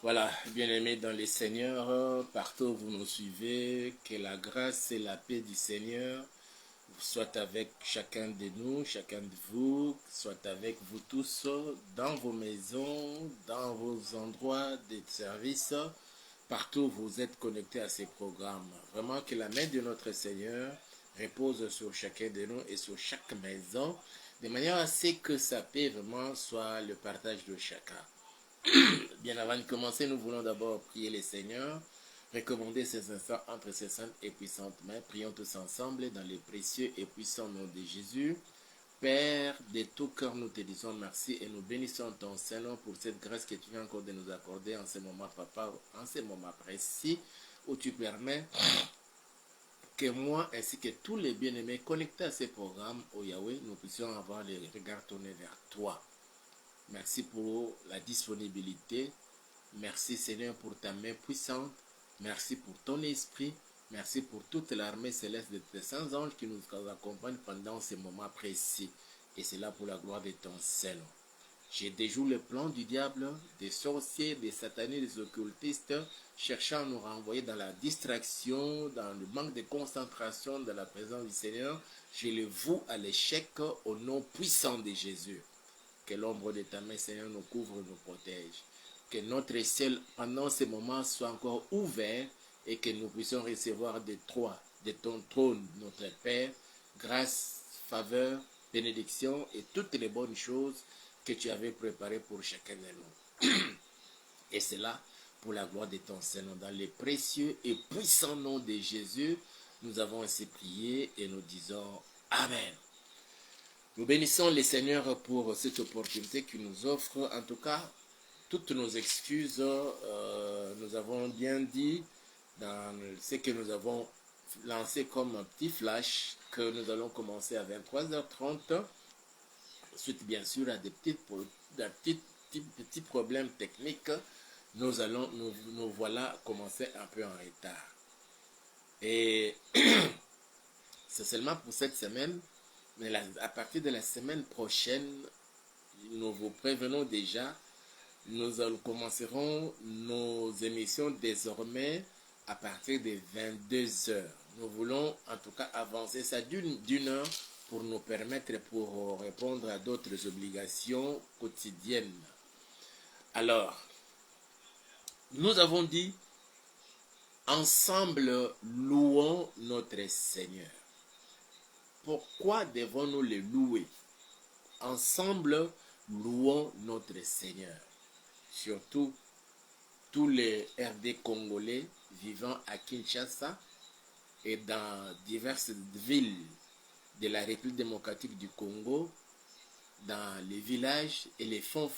Voilà, bien-aimés dans les Seigneurs, partout où vous nous suivez, que la grâce et la paix du Seigneur soient avec chacun de nous, chacun de vous, soit avec vous tous, dans vos maisons, dans vos endroits de service, partout où vous êtes connectés à ces programmes. Vraiment que la main de notre Seigneur repose sur chacun de nous et sur chaque maison, de manière à ce que sa paix vraiment soit le partage de chacun. Bien avant de commencer, nous voulons d'abord prier le Seigneur, recommander ces instants entre ses saintes et puissantes mains. Prions tous ensemble dans le précieux et puissant nom de Jésus. Père, de tout cœur, nous te disons merci et nous bénissons ton Saint-Nom pour cette grâce que tu viens encore de nous accorder en ce moment, Papa, en ce moment précis, où tu permets que moi ainsi que tous les bien-aimés connectés à ces programmes, au Yahweh, nous puissions avoir les regards tournés vers toi. Merci pour la disponibilité. Merci Seigneur pour ta main puissante. Merci pour ton esprit. Merci pour toute l'armée céleste de tes saints anges qui nous accompagnent pendant ces moments précis. Et c'est là pour la gloire de ton Saint-Nom. Je déjoue le plan du diable, des sorciers, des satanistes, des occultistes, cherchant à nous renvoyer dans la distraction, dans le manque de concentration de la présence du Seigneur. Je le voue à l'échec au nom puissant de Jésus. Que l'ombre de ta main, Seigneur, nous couvre, nous protège. Que notre ciel, pendant ces moments, soit encore ouvert et que nous puissions recevoir de toi, de ton trône, notre Père, grâce, faveur, bénédiction et toutes les bonnes choses que tu avais préparées pour chacun de nous. Et c'est là pour la gloire de ton Seigneur. Dans le précieux et puissant nom de Jésus, nous avons ainsi prié et nous disons Amen. Nous bénissons les Seigneurs pour cette opportunité qu'il nous offre. En tout cas, toutes nos excuses, nous avons bien dit dans ce que nous avons lancé comme un petit flash que nous allons commencer à 23h30. Suite bien sûr à des petits problèmes techniques, nous voilà commencer un peu en retard. Et c'est seulement pour cette semaine. Mais à partir de la semaine prochaine, nous vous prévenons déjà, nous commencerons nos émissions désormais à partir de 22h. Nous voulons en tout cas avancer ça d'une heure pour nous permettre pour répondre à d'autres obligations quotidiennes. Alors, nous avons dit, ensemble louons notre Seigneur. Pourquoi devons-nous le louer? Ensemble, louons notre Seigneur. Surtout tous les RD congolais vivant à Kinshasa et dans diverses villes de la République démocratique du Congo, dans les villages et les fonds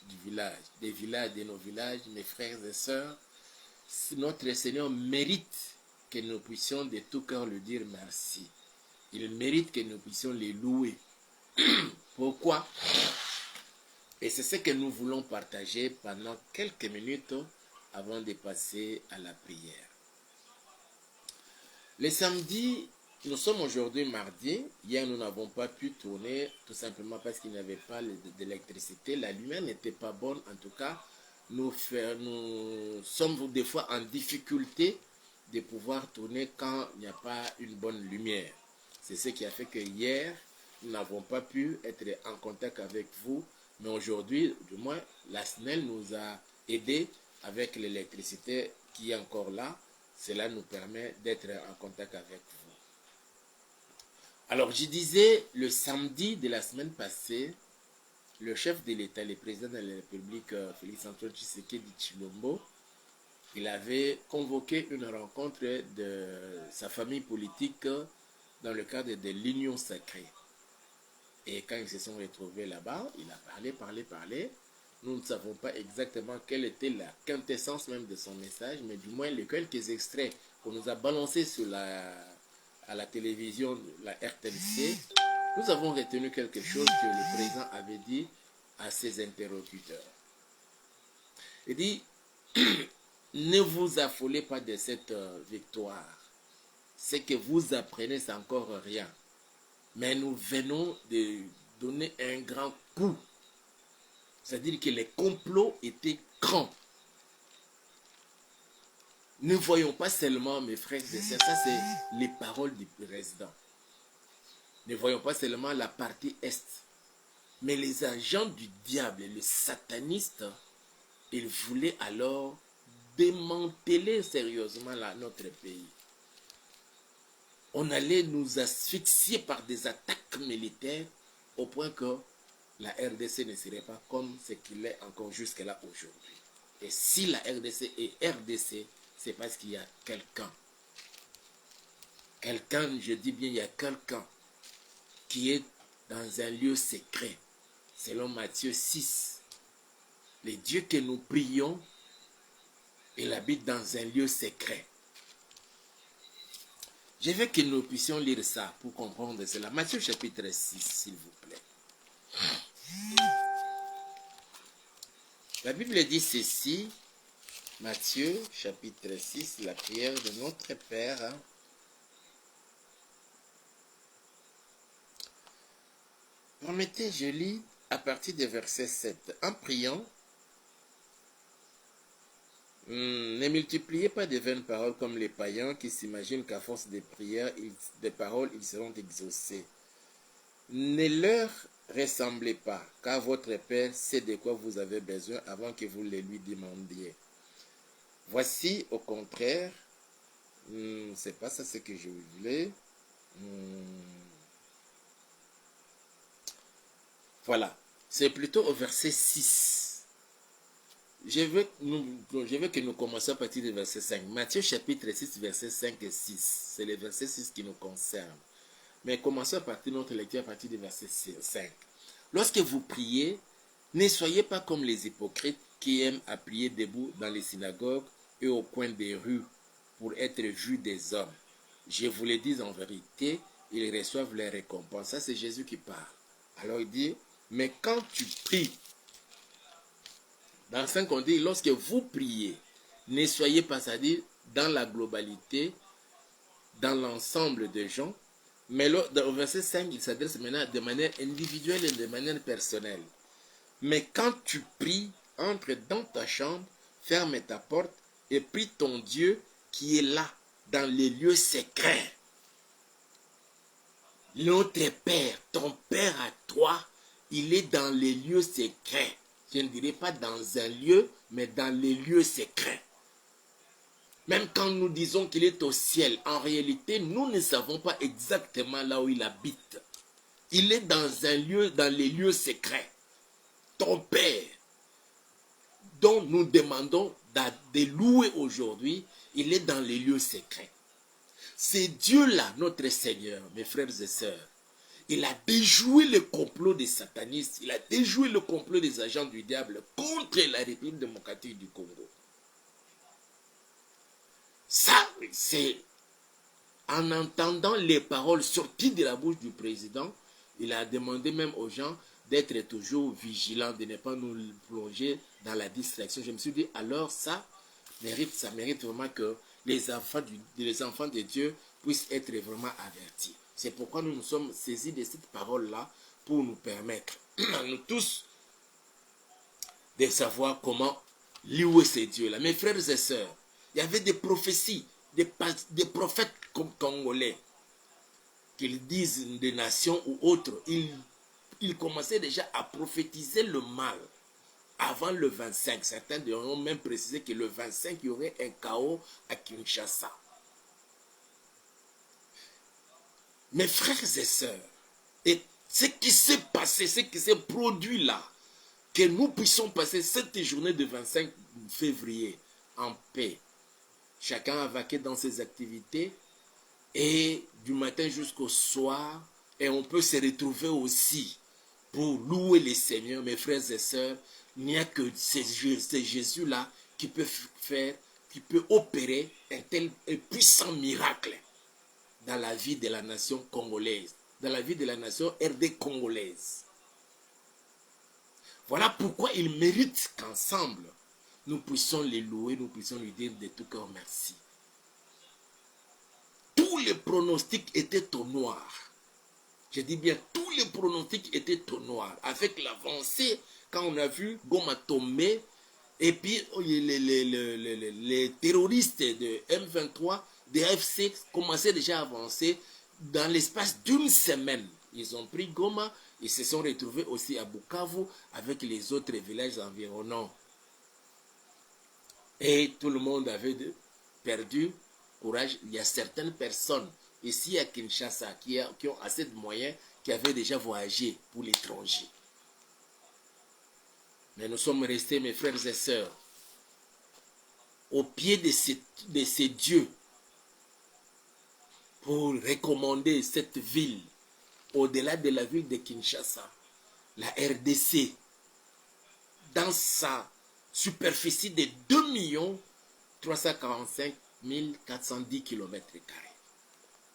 du village, des villages de nos villages, mes frères et sœurs, notre Seigneur mérite que nous puissions de tout cœur lui dire merci. Il mérite que nous puissions les louer. Pourquoi? Et c'est ce que nous voulons partager pendant quelques minutes avant de passer à la prière. Le samedi, nous sommes aujourd'hui mardi. Hier, nous n'avons pas pu tourner tout simplement parce qu'il n'y avait pas d'électricité. La lumière n'était pas bonne. En tout cas, nous sommes des fois en difficulté de pouvoir tourner quand il n'y a pas une bonne lumière. C'est ce qui a fait que hier, nous n'avons pas pu être en contact avec vous. Mais aujourd'hui, du moins, la SNEL nous a aidés avec l'électricité qui est encore là. Cela nous permet d'être en contact avec vous. Alors, je disais, le samedi de la semaine passée, le chef de l'État, le président de la République, Félix-Antoine Tshisekedi Tshilombo, il avait convoqué une rencontre de sa famille politique dans le cadre de l'Union sacrée. Et quand ils se sont retrouvés là-bas, il a parlé. Nous ne savons pas exactement quelle était la quintessence même de son message, mais du moins les quelques extraits qu'on nous a balancés à la télévision, la RTNC, nous avons retenu quelque chose que le président avait dit à ses interlocuteurs. Il dit, ne vous affolez pas de cette victoire. Ce que vous apprenez, c'est encore rien. Mais nous venons de donner un grand coup. C'est-à-dire que les complots étaient grands. Ne voyons pas seulement, mes frères et sœurs, ça c'est les paroles du président. Ne voyons pas seulement la partie est. Mais les agents du diable, les satanistes, ils voulaient alors démanteler sérieusement notre pays. On allait nous asphyxier par des attaques militaires au point que la RDC ne serait pas comme ce qu'il est encore jusque-là aujourd'hui. Et si la RDC est RDC, c'est parce qu'il y a quelqu'un. Quelqu'un, je dis bien, il y a quelqu'un qui est dans un lieu secret. Selon Matthieu 6, le Dieu que nous prions, il habite dans un lieu secret. Je veux que nous puissions lire ça pour comprendre cela. Matthieu chapitre 6, s'il vous plaît. La Bible dit ceci, Matthieu chapitre 6, la prière de notre Père. Permettez, je lis à partir du verset 7. En priant, ne multipliez pas de vaines paroles comme les païens qui s'imaginent qu'à force de prières, de paroles, ils seront exaucés. Ne leur ressemblez pas, car votre Père sait de quoi vous avez besoin avant que vous le lui demandiez. Voici, au contraire, c'est pas ça ce que je voulais. Voilà, c'est plutôt au verset 6. Je veux que nous commencions à partir du verset 5. Matthieu chapitre 6, verset 5 et 6. C'est le verset 6 qui nous concerne. Mais commençons à partir de notre lecture à partir du verset 5. Lorsque vous priez, ne soyez pas comme les hypocrites qui aiment à prier debout dans les synagogues et au coin des rues pour être vus des hommes. Je vous le dis en vérité, ils reçoivent les récompenses. Ça, c'est Jésus qui parle. Alors il dit, mais quand tu pries, dans le 5, on dit, lorsque vous priez, ne soyez pas, c'est-à-dire dans la globalité, dans l'ensemble des gens, mais dans le verset 5, il s'adresse maintenant de manière individuelle et de manière personnelle. Mais quand tu pries, entre dans ta chambre, ferme ta porte et prie ton Dieu qui est là, dans les lieux secrets. Notre Père, ton Père à toi, il est dans les lieux secrets. Je ne dirais pas dans un lieu, mais dans les lieux secrets. Même quand nous disons qu'il est au ciel, en réalité, nous ne savons pas exactement là où il habite. Il est dans un lieu, dans les lieux secrets. Ton Père, dont nous demandons de louer aujourd'hui, il est dans les lieux secrets. C'est Dieu-là, notre Seigneur, mes frères et sœurs. Il a déjoué le complot des satanistes, il a déjoué le complot des agents du diable contre la République démocratique du Congo. Ça, c'est en entendant les paroles sorties de la bouche du président, il a demandé même aux gens d'être toujours vigilants, de ne pas nous plonger dans la distraction. Je me suis dit, alors ça mérite vraiment que les enfants de Dieu puissent être vraiment avertis. C'est pourquoi nous nous sommes saisis de cette parole-là pour nous permettre, à nous tous, de savoir comment louer ces dieux-là. Mes frères et sœurs, il y avait des prophéties, des prophètes congolais, qu'ils disent des nations ou autres, ils commençaient déjà à prophétiser le mal avant le 25. Certains ont même précisé que le 25, il y aurait un chaos à Kinshasa. Mes frères et sœurs, et ce qui s'est passé, ce qui s'est produit là, que nous puissions passer cette journée de 25 février en paix. Chacun a vaqué dans ses activités et du matin jusqu'au soir, et on peut se retrouver aussi pour louer les Seigneurs, mes frères et sœurs. Il n'y a que c'est Jésus-là qui peut faire, qui peut opérer un puissant miracle dans la vie de la nation congolaise, dans la vie de la nation RD congolaise. Voilà pourquoi il mérite qu'ensemble, nous puissions les louer, nous puissions lui dire de tout cœur merci. Tous les pronostics étaient au noir. Je dis bien, tous les pronostics étaient au noir. Avec l'avancée, quand on a vu Goma tomber, Et puis, les terroristes de M23, des AFC, commençaient déjà à avancer dans l'espace d'une semaine. Ils ont pris Goma, ils se sont retrouvés aussi à Bukavu avec les autres villages environnants. Et tout le monde avait perdu courage. Il y a certaines personnes ici à Kinshasa qui ont assez de moyens, qui avaient déjà voyagé pour l'étranger. Mais nous sommes restés, mes frères et sœurs, au pied de ces dieux pour recommander cette ville au-delà de la ville de Kinshasa, la RDC, dans sa superficie de 2 345 410 km².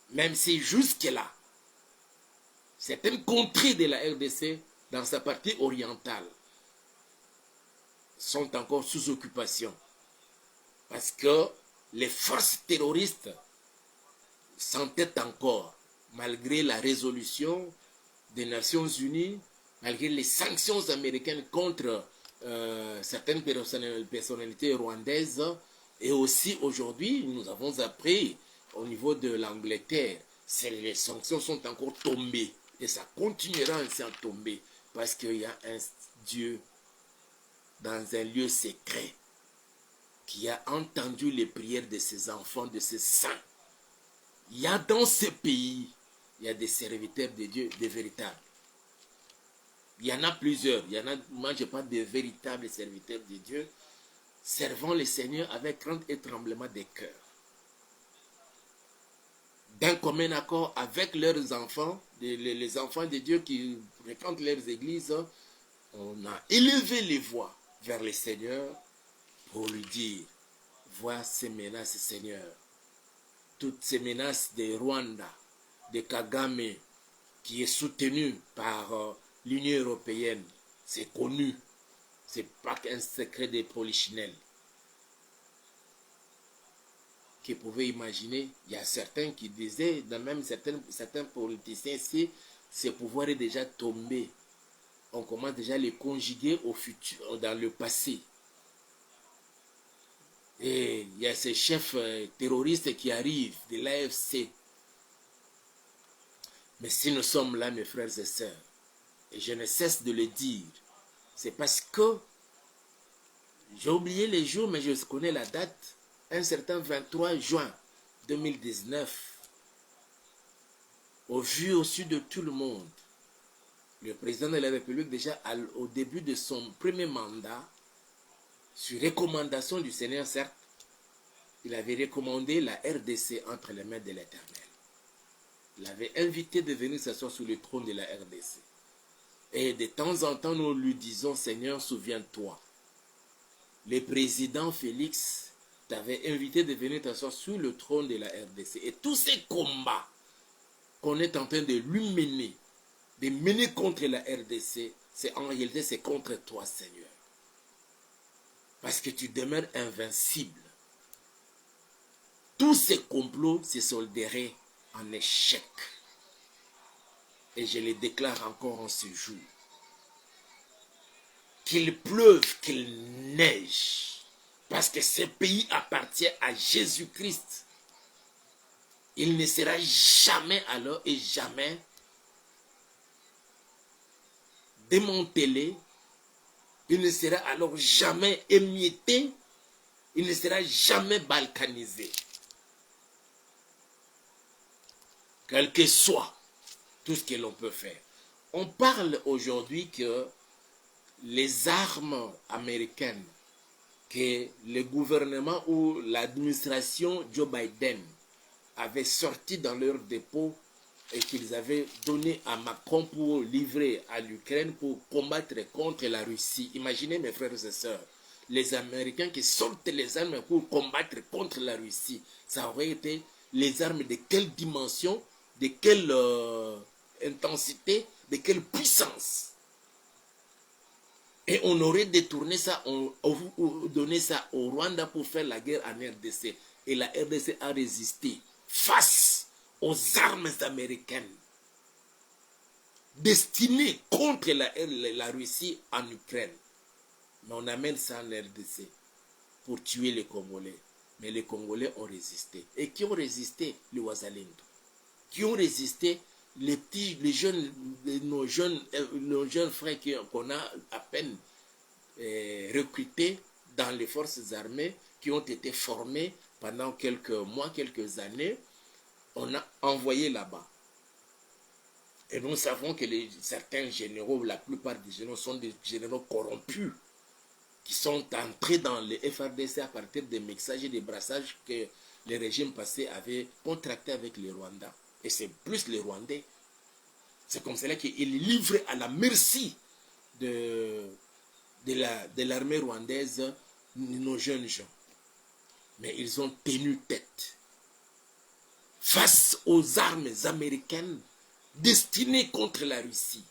Même si jusque-là, certaines contrées de la RDC, dans sa partie orientale, sont encore sous occupation. Parce que les forces terroristes s'entêtent encore, malgré la résolution des Nations Unies, malgré les sanctions américaines contre certaines personnalités rwandaises. Et aussi aujourd'hui, nous avons appris au niveau de l'Angleterre, les sanctions sont encore tombées. Et ça continuera ainsi à tomber. Parce qu'il y a un Dieu dans un lieu secret qui a entendu les prières de ses enfants, de ses saints. Il y a dans ce pays, il y a des serviteurs de Dieu, des véritables. Il y en a plusieurs. Il y en a, moi, je parle de véritables serviteurs de Dieu, servant le Seigneur avec crainte et tremblement des cœurs. D'un commun accord avec leurs enfants, les enfants de Dieu qui fréquentent leurs églises, on a élevé les voix vers le Seigneur pour lui dire, vois ces menaces, Seigneur. Toutes ces menaces de Rwanda, de Kagame, qui est soutenu par l'Union européenne, c'est connu. Ce n'est pas qu'un secret des polichinelles. Qui pouvaient imaginer, il y a certains qui disaient, même certains politiciens ici, ce pouvoir est déjà tombé. On commence déjà à les conjuguer au futur, dans le passé. Et il y a ces chefs terroristes qui arrivent de l'AFC. Mais si nous sommes là, mes frères et sœurs, et je ne cesse de le dire, c'est parce que j'ai oublié les jours, mais je connais la date, un certain 23 juin 2019, au vu au sud de tout le monde, le président de la République, déjà au début de son premier mandat, sur recommandation du Seigneur, certes, il avait recommandé la RDC entre les mains de l'Éternel. Il avait invité de venir s'asseoir sur le trône de la RDC. Et de temps en temps, nous lui disons, Seigneur, souviens-toi. Le président Félix t'avait invité de venir t'asseoir sur le trône de la RDC. Et tous ces combats qu'on est en train de lui mener, de mener contre la RDC, en réalité, c'est contre toi, Seigneur. Parce que tu demeures invincible. Tous ces complots se solderaient en échec. Et je le déclare encore en ce jour. Qu'il pleuve, qu'il neige. Parce que ce pays appartient à Jésus-Christ. Il ne sera jamais alors et jamais démantelé. Il ne sera alors jamais émietté. Il ne sera jamais balkanisé. Quel que soit tout ce que l'on peut faire. On parle aujourd'hui que les armes américaines que le gouvernement ou l'administration Joe Biden avait sorti dans leur dépôt et qu'ils avaient donné à Macron pour livrer à l'Ukraine pour combattre contre la Russie. Imaginez mes frères et sœurs, les Américains qui sortent les armes pour combattre contre la Russie. Ça aurait été les armes de quelle dimension, de quelle intensité, de quelle puissance. Et on aurait détourné ça, donné ça au Rwanda pour faire la guerre en RDC. Et la RDC a résisté face aux armes américaines destinées contre la Russie en Ukraine. Mais on amène ça en RDC pour tuer les Congolais. Mais les Congolais ont résisté. Et qui ont résisté? Les Ouazalendo. Qui ont résisté? Les jeunes, nos jeunes frères qu'on a à peine recrutés dans les forces armées, qui ont été formés pendant quelques mois, quelques années, on a envoyé là-bas. Et nous savons que certains généraux, la plupart des généraux sont des généraux corrompus, qui sont entrés dans les FRDC à partir des mixages et des brassages que les régimes passés avaient contractés avec les Rwandais. Et c'est plus les Rwandais. C'est comme cela qu'ils livrent à la merci de l'armée rwandaise nos jeunes gens. Mais ils ont tenu tête face aux armes américaines destinées contre la Russie.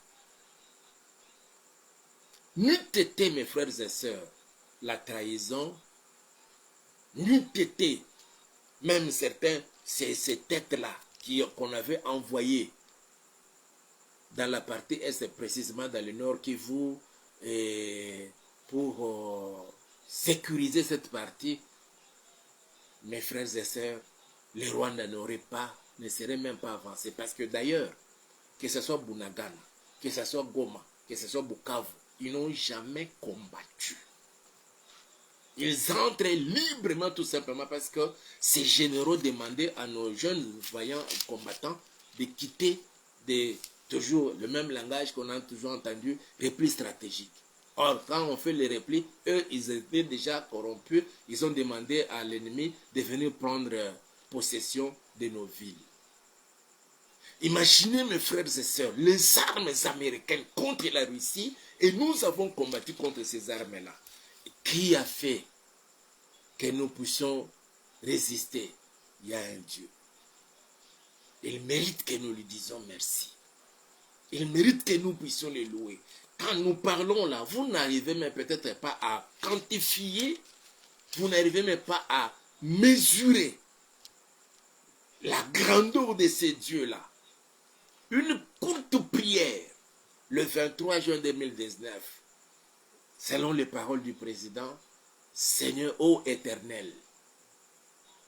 N'eût été, mes frères et sœurs, la trahison, n'eût été même certains, ces têtes-là qu'on avait envoyées dans la partie Est, précisément dans le Nord Kivu, pour sécuriser cette partie, mes frères et sœurs, les Rwandais ne seraient même pas avancés. Parce que d'ailleurs, que ce soit Bunagana, que ce soit Goma, que ce soit Bukavu, ils n'ont jamais combattu. Ils entrent librement tout simplement parce que ces généraux demandaient à nos jeunes voyants combattants de quitter toujours le même langage qu'on a toujours entendu, repli stratégique. Or, quand on fait les replis, eux, ils étaient déjà corrompus. Ils ont demandé à l'ennemi de venir prendre possession de nos villes. Imaginez, mes frères et sœurs, les armes américaines contre la Russie, et nous avons combattu contre ces armes-là. Qui a fait que nous puissions résister? Il y a un Dieu. Il mérite que nous lui disions merci. Il mérite que nous puissions les louer. Quand nous parlons là, vous n'arrivez même peut-être pas à quantifier, vous n'arrivez même pas à mesurer la grandeur de ces dieux-là. Une courte prière, le 23 juin 2019, selon les paroles du président, Seigneur, ô Éternel,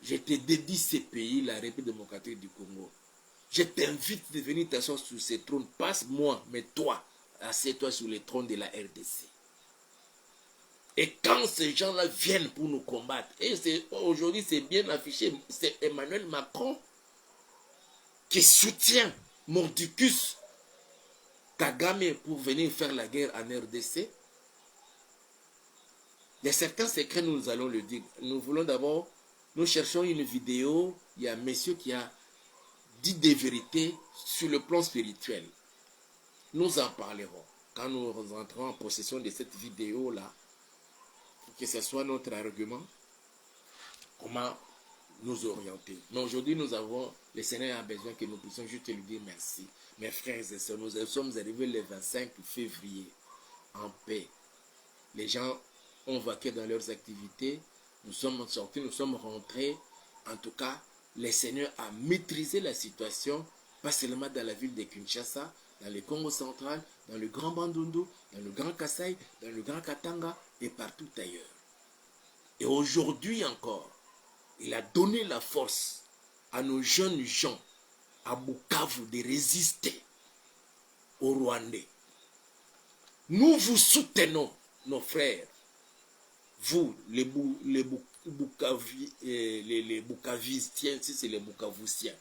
je te dédie ces pays, la République démocratique du Congo. Je t'invite de venir t'asseoir sur ces trônes. Passe-moi, mais toi, assieds-toi sur les trônes de la RDC. Et quand ces gens-là viennent pour nous combattre, et aujourd'hui c'est bien affiché, c'est Emmanuel Macron qui soutient Mordicus Kagame pour venir faire la guerre en RDC. Il y a certains secrets, nous allons le dire. Nous voulons d'abord, nous cherchons une vidéo, il y a un monsieur qui a dit des vérités sur le plan spirituel. Nous en parlerons quand nous rentrerons en possession de cette vidéo-là, pour que ce soit notre argument, comment nous orienter. Mais aujourd'hui, le Seigneur a besoin que nous puissions juste lui dire merci. Mes frères et sœurs, nous sommes arrivés le 25 février en paix. Les gens ont vaqué dans leurs activités. Nous sommes sortis, nous sommes rentrés. En tout cas, le Seigneur a maîtrisé la situation, pas seulement dans la ville de Kinshasa, dans le Congo central, dans le Grand Bandundu, dans le Grand Kasaï, dans le Grand Katanga et partout ailleurs. Et aujourd'hui encore, il a donné la force à nos jeunes gens à Bukavu de résister aux Rwandais. Nous vous soutenons, nos frères, vous, les Bukavistiens, si c'est les Bukavusiens.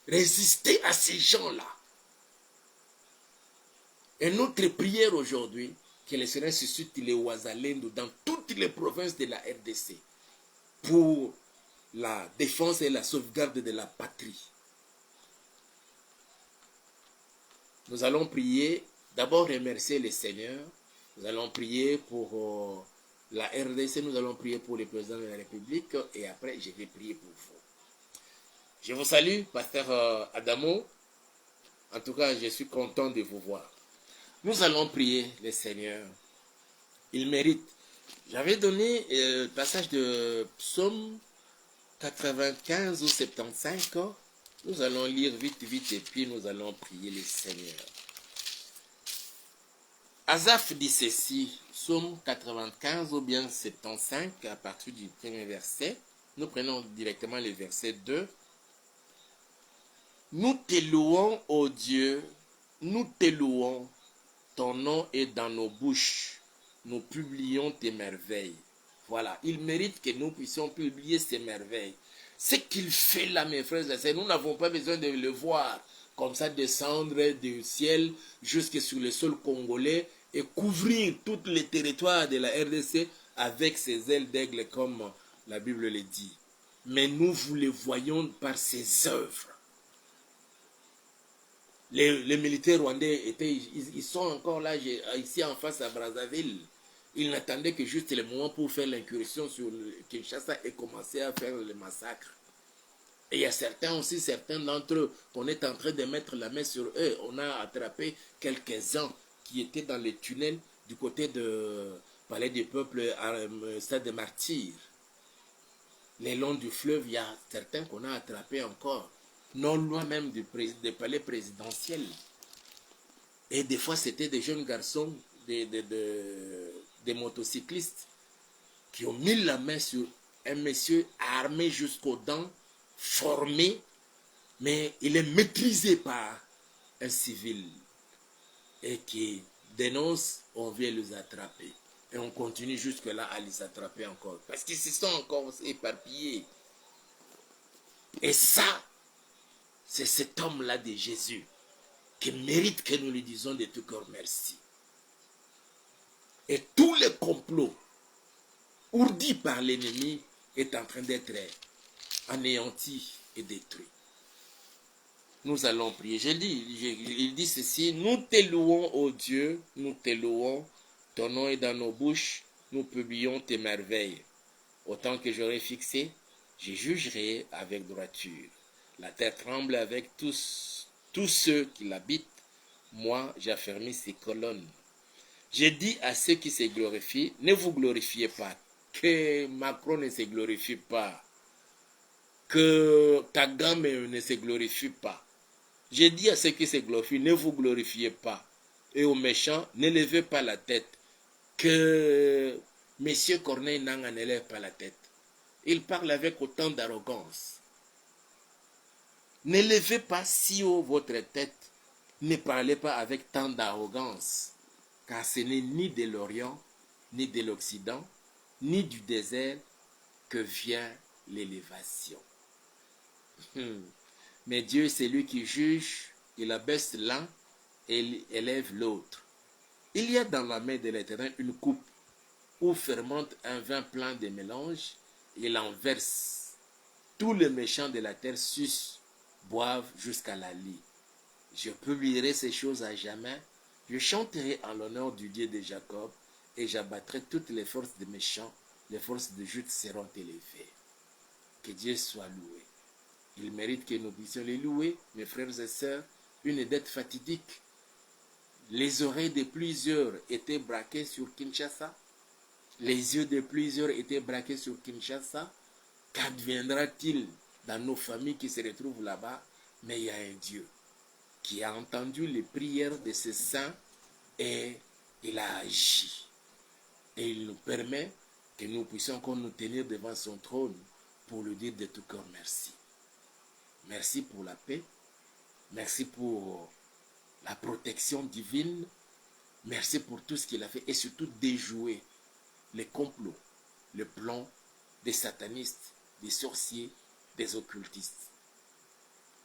Résistez à ces gens-là. Et notre prière aujourd'hui, que le Seigneur suscite les Ouazalendo dans toutes les provinces de la RDC pour la défense et la sauvegarde de la patrie. Nous allons prier, d'abord remercier le Seigneur. Nous allons prier pour la RDC, nous allons prier pour le président de la République et après je vais prier pour vous. Je vous salue, pasteur Adamo. En tout cas, je suis content de vous voir. Nous allons prier le Seigneur. Il mérite. J'avais donné le passage de Psaume 95 ou 75. Nous allons lire vite et puis nous allons prier le Seigneur. Asaph dit ceci, psaume 95 ou bien 75, à partir du premier verset. Nous prenons directement le verset 2. Nous te louons, ô Dieu, nous te louons, ton nom est dans nos bouches, nous publions tes merveilles. Voilà, il mérite que nous puissions publier ces merveilles. Ce qu'il fait là, mes frères et sœurs, nous n'avons pas besoin de le voir comme ça descendre du ciel jusque sur le sol congolais et couvrir tout le territoire de la RDC avec ses ailes d'aigle comme la Bible le dit. Mais nous vous le voyons par ses œuvres. Les militaires rwandais ils sont encore là, ici en face à Brazzaville. Ils n'attendaient que juste le moment pour faire l'incursion sur Kinshasa et commencer à faire le massacre. Et il y a certains d'entre eux qu'on est en train de mettre la main sur eux. On a attrapé quelques-uns qui étaient dans les tunnels du côté de Palais du Peuple à Stade des Martyrs. Le long du fleuve, il y a certains qu'on a attrapés encore, non loin même du palais présidentiel. Et des fois, c'était des jeunes garçons, des motocyclistes, qui ont mis la main sur un monsieur armé jusqu'aux dents, formé, mais il est maîtrisé par un civil. Et qui dénonce, on vient les attraper. Et on continue jusque-là à les attraper encore. Parce qu'ils se sont encore éparpillés. Et ça, c'est cet homme-là de Jésus qui mérite que nous lui disions de tout cœur merci. Et tous les complots ourdis par l'ennemi est en train d'être anéanti et détruit. Nous allons prier. Il dit ceci, nous te louons, ô Dieu, nous te louons, ton nom est dans nos bouches, nous publions tes merveilles. Autant que j'aurai fixé, je jugerai avec droiture. La terre tremble avec tous ceux qui l'habitent. Moi, j'affermis ses colonnes. J'ai dit à ceux qui se glorifient, ne vous glorifiez pas. Que Macron ne se glorifie pas. Que Kagame ne se glorifie pas. J'ai dit à ceux qui se glorifient, ne vous glorifiez pas. Et aux méchants, ne levez pas la tête. Que M. Corneille Nangaa ne lève pas la tête. Il parle avec autant d'arrogance. Ne levez pas si haut votre tête. Ne parlez pas avec tant d'arrogance. Car ce n'est ni de l'Orient, ni de l'Occident, ni du désert que vient l'élévation. Mais Dieu, c'est lui qui juge, il abaisse l'un et il élève l'autre. Il y a dans la main de l'Éternel une coupe où fermente un vin plein de mélange, il en verse. Tous les méchants de la terre sucent, boivent jusqu'à la lie. Je publierai ces choses à jamais, je chanterai en l'honneur du Dieu de Jacob, et j'abattrai toutes les forces des méchants, les forces de Jude seront élevées. Que Dieu soit loué. Il mérite que nous puissions les louer, mes frères et sœurs, une dette fatidique. Les oreilles de plusieurs étaient braquées sur Kinshasa. Les yeux de plusieurs étaient braqués sur Kinshasa. Qu'adviendra-t-il dans nos familles qui se retrouvent là-bas? Mais il y a un Dieu qui a entendu les prières de ses saints et il a agi. Et il nous permet que nous puissions encore nous tenir devant son trône pour lui dire de tout cœur merci. Merci pour la paix. Merci pour la protection divine. Merci pour tout ce qu'il a fait et surtout déjouer les complots, le plan des satanistes, des sorciers, des occultistes.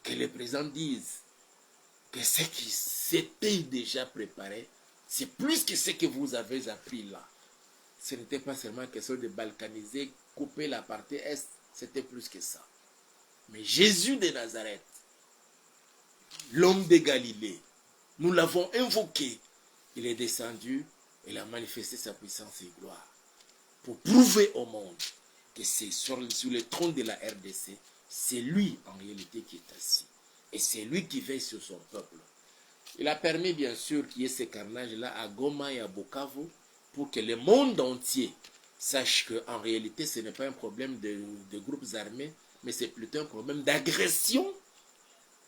Que les présidents disent que ce qui s'était déjà préparé, c'est plus que ce que vous avez appris là. Ce n'était pas seulement question de balkaniser, couper la partie est, c'était plus que ça. Mais Jésus de Nazareth, l'homme de Galilée, nous l'avons invoqué. Il est descendu, il a manifesté sa puissance et gloire pour prouver au monde que c'est sur le trône de la RDC, c'est lui en réalité qui est assis. Et c'est lui qui veille sur son peuple. Il a permis bien sûr qu'il y ait ces carnages-là à Goma et à Bukavu pour que le monde entier sache qu'en réalité ce n'est pas un problème de groupes armés, mais c'est plutôt un problème d'agression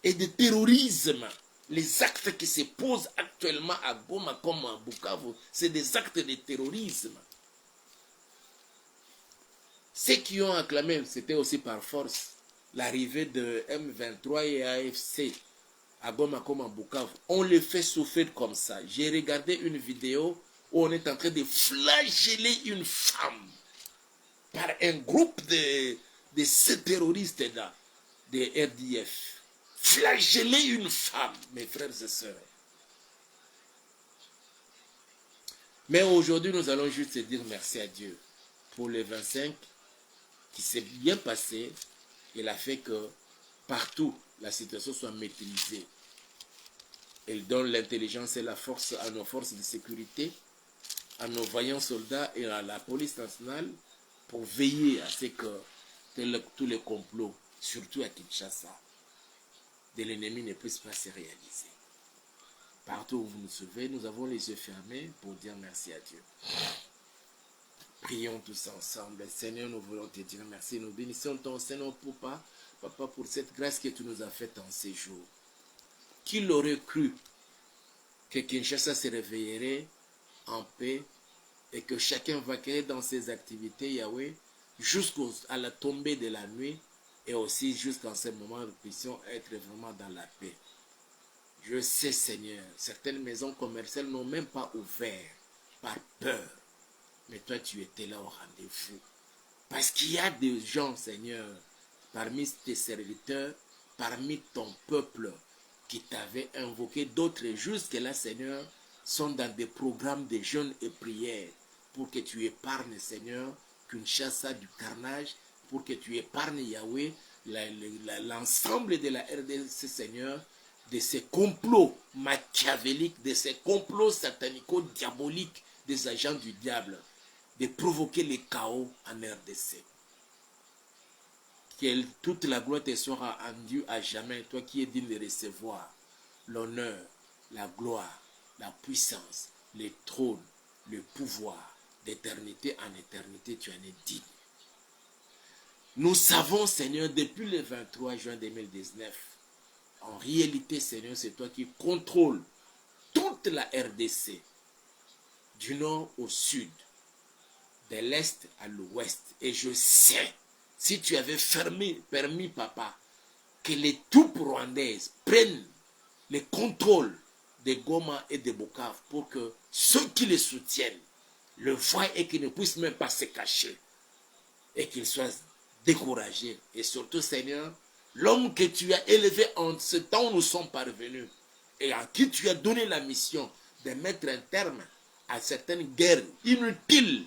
et de terrorisme. Les actes qui se posent actuellement à Goma comme à Bukavu, c'est des actes de terrorisme. Ceux qui ont acclamé, c'était aussi par force, l'arrivée de M23 et AFC à Goma comme à Bukavu. On les fait souffrir comme ça. J'ai regardé une vidéo où on est en train de flageller une femme par un groupe de ces terroristes-là, des RDF. Flageller une femme, mes frères et sœurs. Mais aujourd'hui, nous allons juste dire merci à Dieu pour les 25 qui s'est bien passé. Il a fait que partout, la situation soit maîtrisée. Il donne l'intelligence et la force à nos forces de sécurité, à nos vaillants soldats et à la police nationale pour veiller à ce que tous les complots, surtout à Kinshasa, de l'ennemi ne puissent pas se réaliser. Partout où vous nous suivez, nous avons les yeux fermés pour dire merci à Dieu. Prions tous ensemble. Seigneur, nous voulons te dire merci. Nous bénissons ton Seigneur, Papa, pour cette grâce que tu nous as faite en ces jours. Qui l'aurait cru que Kinshasa se réveillerait en paix et que chacun vaquerait dans ses activités, Yahweh, jusqu'à la tombée de la nuit et aussi jusqu'en ce moment, nous puissions être vraiment dans la paix. Je sais, Seigneur, certaines maisons commerciales n'ont même pas ouvert par peur. Mais toi, tu étais là au rendez-vous. Parce qu'il y a des gens, Seigneur, parmi tes serviteurs, parmi ton peuple, qui t'avaient invoqué, d'autres jusque-là, Seigneur, sont dans des programmes de jeûne et prières pour que tu épargnes, Seigneur, Kinshasa du carnage, pour que tu épargnes, Yahweh, l'ensemble de la RDC, Seigneur, de ces complots machiavéliques, de ces complots satanico-diaboliques des agents du diable, de provoquer le chaos en RDC. Que toute la gloire te sera rendue à jamais, toi qui es digne de recevoir l'honneur, la gloire, la puissance, le trône, le pouvoir, d'éternité en éternité, tu en es digne. Nous savons, Seigneur, depuis le 23 juin 2019, en réalité, Seigneur, c'est toi qui contrôles toute la RDC, du nord au sud, de l'est à l'ouest. Et je sais, si tu avais permis, Papa, que les troupes rwandaises prennent le contrôle de Goma et de Bukavu pour que ceux qui les soutiennent le voient et qu'ils ne puissent même pas se cacher et qu'ils soient découragés. Et surtout, Seigneur, l'homme que tu as élevé en ce temps où nous sommes parvenus et à qui tu as donné la mission de mettre un terme à certaines guerres inutiles,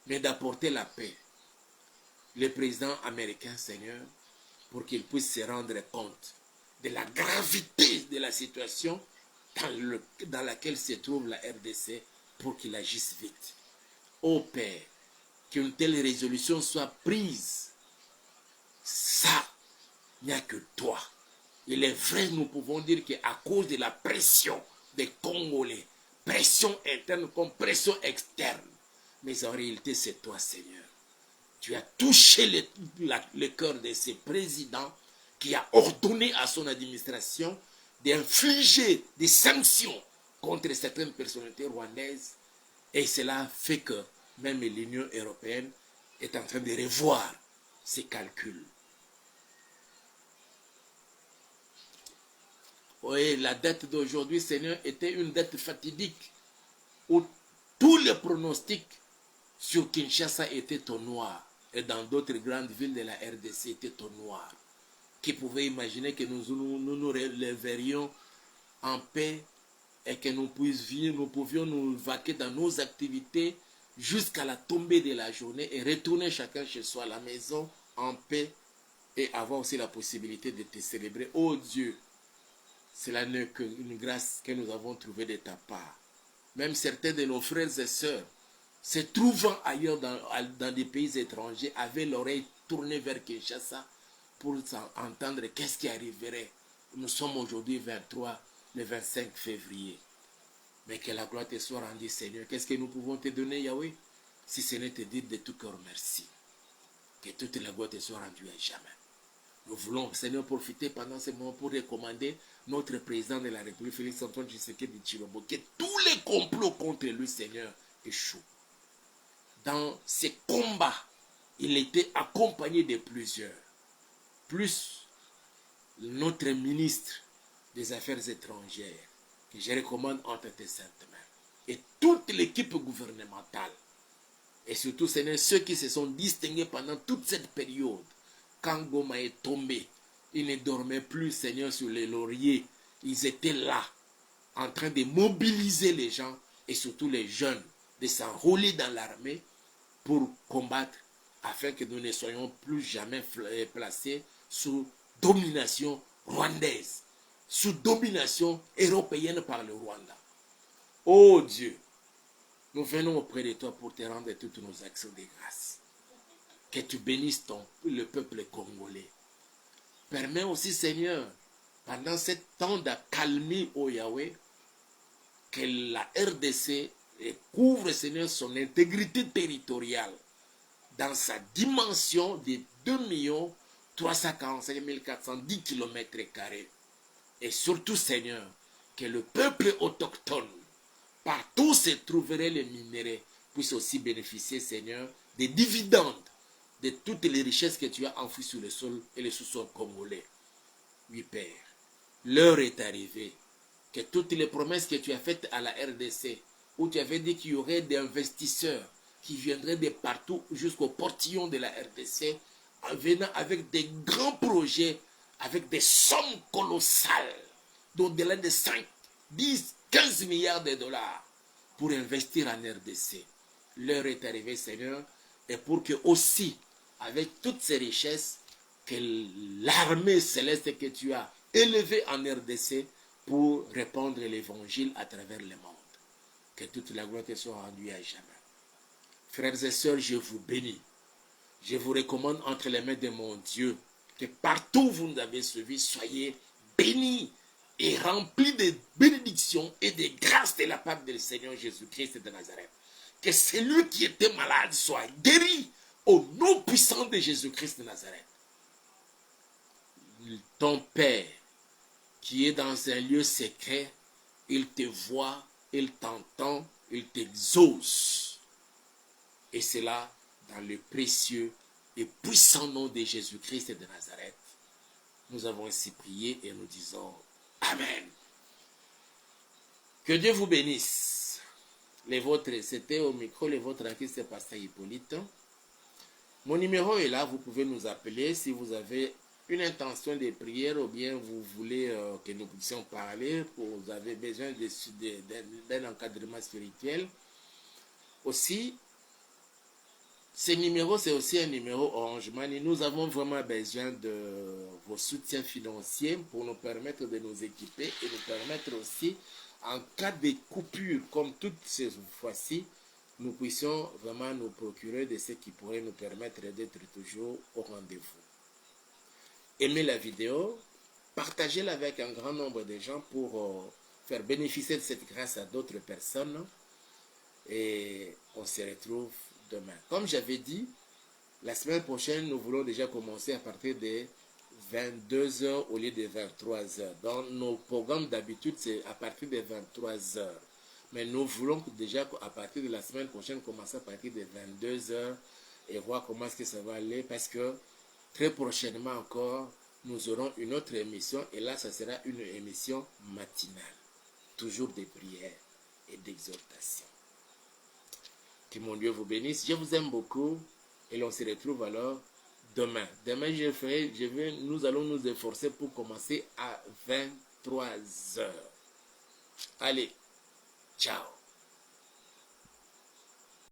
mais d'apporter la paix. Le président américain, Seigneur, pour qu'il puisse se rendre compte de la gravité de la situation dans laquelle se trouve la RDC, pour qu'il agisse vite. Ô Père, qu'une telle résolution soit prise. Ça, il n'y a que toi. Il est vrai, nous pouvons dire qu'à cause de la pression des Congolais, pression interne comme pression externe, mais en réalité, c'est toi, Seigneur. Tu as touché le cœur de ces présidents qui a ordonné à son administration d'infliger des sanctions contre certaines personnalités rwandaises. Et cela fait que même l'Union européenne est en train de revoir ses calculs. Oui, la date d'aujourd'hui, Seigneur, était une date fatidique où tous les pronostics sur Kinshasa étaient au noir et dans d'autres grandes villes de la RDC étaient au noir. Qui pouvait imaginer que nous verrions en paix et que nous pouvions nous vaquer dans nos activités jusqu'à la tombée de la journée et retourner chacun chez soi à la maison en paix et avoir aussi la possibilité de te célébrer. Oh Dieu, cela n'est qu'une grâce que nous avons trouvée de ta part. Même certains de nos frères et sœurs, se trouvant ailleurs dans des pays étrangers, avaient l'oreille tournée vers Kinshasa pour entendre qu'est-ce qui arriverait. Nous sommes aujourd'hui le 25 février. Mais que la gloire te soit rendue, Seigneur. Qu'est-ce que nous pouvons te donner, Yahweh, si ce n'est te dire de tout cœur merci. Que toute la gloire te soit rendue à jamais. Nous voulons, Seigneur, profiter pendant ce moment pour recommander notre président de la République, Félix Antoine Tshisekedi Tshilombo, que tous les complots contre lui, Seigneur, échouent. Dans ces combats, il était accompagné de plusieurs. Plus notre ministre des Affaires étrangères, que je recommande entre tes saintes mains, et toute l'équipe gouvernementale, et surtout, Seigneur, ceux qui se sont distingués pendant toute cette période. Quand Goma est tombé, ils ne dormaient plus, Seigneur, sur les lauriers. Ils étaient là, en train de mobiliser les gens, et surtout les jeunes, de s'enrôler dans l'armée pour combattre, afin que nous ne soyons plus jamais placés sous domination rwandaise, sous domination européenne par le Rwanda. Oh Dieu, nous venons auprès de toi pour te rendre toutes nos actions de grâce. Que tu bénisses le peuple congolais. Permets aussi, Seigneur, pendant ce temps d'accalmie au Yahweh, que la RDC couvre, Seigneur, son intégrité territoriale dans sa dimension de 2 345 410 km². Et surtout, Seigneur, que le peuple autochtone, partout où se trouveraient les minéraux, puisse aussi bénéficier, Seigneur, des dividendes de toutes les richesses que tu as enfouies sur le sol et le sous-sol congolais. Oui, Père, l'heure est arrivée. Que toutes les promesses que tu as faites à la RDC, où tu avais dit qu'il y aurait des investisseurs qui viendraient de partout jusqu'au portillon de la RDC, en venant avec des grands projets, avec des sommes colossales, d'au-delà de 5, 10, 15 milliards de dollars, pour investir en RDC. L'heure est arrivée, Seigneur, et pour que aussi, avec toutes ces richesses, que l'armée céleste que tu as élevée en RDC pour répandre l'évangile à travers le monde. Que toute la gloire te soit rendue à jamais. Frères et sœurs, je vous bénis. Je vous recommande entre les mains de mon Dieu que partout où vous nous avez suivis, soyez bénis et remplis de bénédictions et de grâces de la part du Seigneur Jésus-Christ de Nazareth. Que celui qui était malade soit guéri au nom puissant de Jésus-Christ de Nazareth. Ton Père, qui est dans un lieu secret, il te voit, il t'entend, il t'exauce. Et c'est là, dans le précieux et puissant nom de Jésus-Christ de Nazareth, nous avons ainsi prié et nous disons Amen. Que Dieu vous bénisse. Les vôtres, c'était au micro, les vôtres à qui c'est Pasteur Hippolyte. Mon numéro est là, vous pouvez nous appeler si vous avez une intention de prière ou bien vous voulez que nous puissions parler, vous avez besoin d'un encadrement spirituel. Aussi, ce numéro, c'est aussi un numéro Orange Money. Nous avons vraiment besoin de vos soutiens financiers pour nous permettre de nous équiper et nous permettre aussi, en cas de coupure, comme toutes ces fois-ci, nous puissions vraiment nous procurer de ce qui pourrait nous permettre d'être toujours au rendez-vous. Aimez la vidéo, partagez-la avec un grand nombre de gens pour faire bénéficier de cette grâce à d'autres personnes. Et on se retrouve demain. Comme j'avais dit, la semaine prochaine, nous voulons déjà commencer à partir de 22h au lieu de 23h. Dans nos programmes d'habitude, c'est à partir de 23h. Mais nous voulons déjà, à partir de la semaine prochaine, commencer à partir de 22h et voir comment est-ce que ça va aller. Parce que très prochainement encore, nous aurons une autre émission. Et là, ça sera une émission matinale. Toujours des prières et d'exhortation. Que mon Dieu vous bénisse. Je vous aime beaucoup. Et l'on se retrouve alors demain. Demain, nous allons nous efforcer pour commencer à 23h. Allez, ciao.